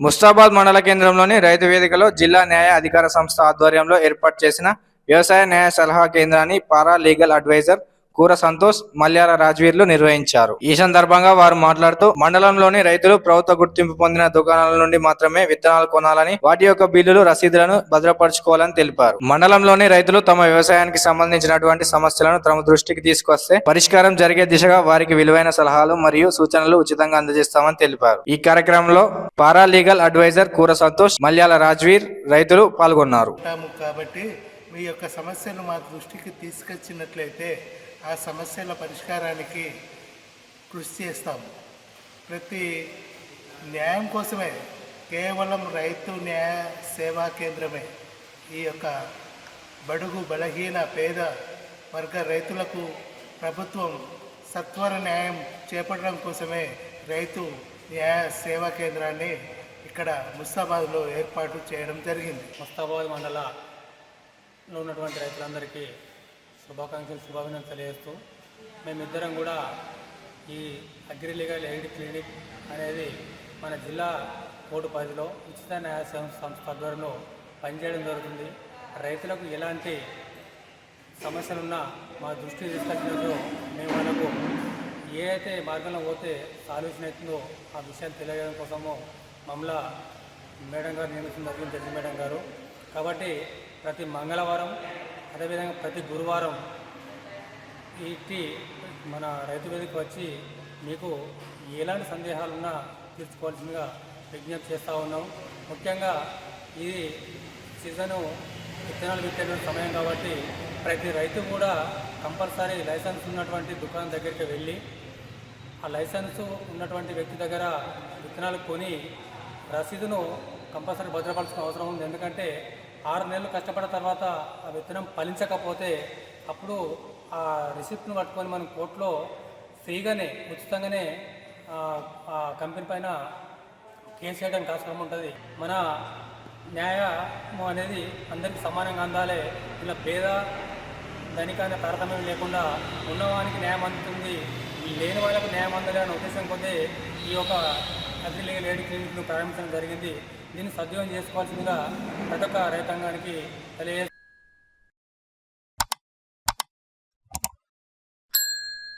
ముస్తాబాద్ మండల కేంద్రంలోని రైతు వేదికలో జిల్లా న్యాయ అధికార సంస్థ ఆధ్వర్యంలో ఏర్పాటు చేసిన వ్యవసాయ న్యాయ సలహా కేంద్రాన్ని పారా లీగల్ అడ్వైజర్ కూర సంతోష్, మల్యాల రాజ్వీర్లు నిర్వహించారు. ఈ సందర్భంగా వారు మాట్లాడుతూ మండలంలోని రైతులు ప్రభుత్వ గుర్తింపు పొందిన దుకాణాల నుండి మాత్రమే విత్తనాలు కొనాలని, వాటి యొక్క బిల్లులు, రసీదులను భద్రపరచుకోవాలని తెలిపారు. మండలంలోని రైతులు తమ వ్యవసాయానికి సంబంధించినటువంటి సమస్యలను తమ దృష్టికి తీసుకొస్తే పరిష్కారం జరిగే దిశగా వారికి విలువైన సలహాలు మరియు సూచనలు ఉచితంగా అందజేస్తామని తెలిపారు. ఈ కార్యక్రమంలో పారా లీగల్ అడ్వైజర్ కూర సంతోష్, మల్యాల రాజ్వీర్ రైతులు పాల్గొన్నారు. కాబట్టి మీ యొక్క సమస్యను మా దృష్టికి తీసుకొచ్చినట్లయితే ఆ సమస్యల పరిష్కారానికి కృషి చేస్తాము. ప్రతి న్యాయం కోసమే, కేవలం రైతు న్యాయ సేవా కేంద్రమే ఈ యొక్క బడుగు బలహీన పేద వర్గ రైతులకు ప్రభుత్వం సత్వర న్యాయం చేపట్టడం కోసమే రైతు న్యాయ సేవా కేంద్రాన్ని ఇక్కడ ముస్తాబాద్లో ఏర్పాటు చేయడం జరిగింది. ముస్తాబాద్ మండలంలో ఉన్నటువంటి రైతులందరికీ శుభాభినందనలు తెలియజేస్తూ, మేమిద్దరం కూడా ఈ అగ్రి లీగల్ ఎయిడ్ క్లినిక్ అనేది మన జిల్లా కోర్టు పరిధిలో ఉచిత న్యాయ సంస్థ ఆధ్వర్యంలో పనిచేయడం జరుగుతుంది. రైతులకు ఎలాంటి సమస్యలున్నా మా దృష్టికి తీసుకొచ్చినప్పుడు మేము వాళ్ళకు ఏ అయితే మార్గంలో పోతే సాల్యూషన్ అవుతుందో ఆ విషయాలు తెలియజేయడం కోసము మమ్మల్ని మేడం గారు నియమించడం జరిగింది, జడ్జి మేడం గారు. కాబట్టి ప్రతి మంగళవారం, అదేవిధంగా ప్రతి గురువారం మన రైతు వేదిక వచ్చి మీకు ఎలాంటి సందేహాలున్నా తీర్చుకోవాల్సిందిగా విజ్ఞప్తి చేస్తూ ఉన్నాం. ముఖ్యంగా ఇది సీజను విత్తనాలు విత్తే సమయం కాబట్టి ప్రతి రైతు కూడా కంపల్సరీ లైసెన్స్ ఉన్నటువంటి దుకాణం దగ్గరికి వెళ్ళి ఆ లైసెన్సు ఉన్నటువంటి వ్యక్తి దగ్గర విత్తనాలు కొని రసీదును కంపల్సరీ భద్రపరచుకునే అవసరం ఉంది. ఎందుకంటే 6 నెలలు కష్టపడిన తర్వాత ఆ విత్తనం ఫలించకపోతే అప్పుడు ఆ రిసిప్ట్ను పట్టుకొని మనం కోర్టులో ఫ్రీగానే, ఉచితంగానే ఆ కంపెనీ పైన కేసు చేయడానికి ఆస్కారం ఉంటుంది. మన న్యాయం అనేది అందరికీ సమానంగా అందాలి. ఇలా పేద ధనికాన్ని తారతమ్యం లేకుండా ఉన్నవానికి న్యాయం అందుతుంది, లేని వాళ్ళకు న్యాయం అందాలి అనే ఉద్దేశం కొద్దీ ఈ యొక్క అగ్రి లీగల్ ఎయిడ్ క్లినిక్ను ప్రారంభించడం జరిగింది. దీన్ని సద్వినియోగం చేసుకోవాల్సిందిగా ప్రతి ఒక్క రైతాంగానికి తెలియజేస్తారు.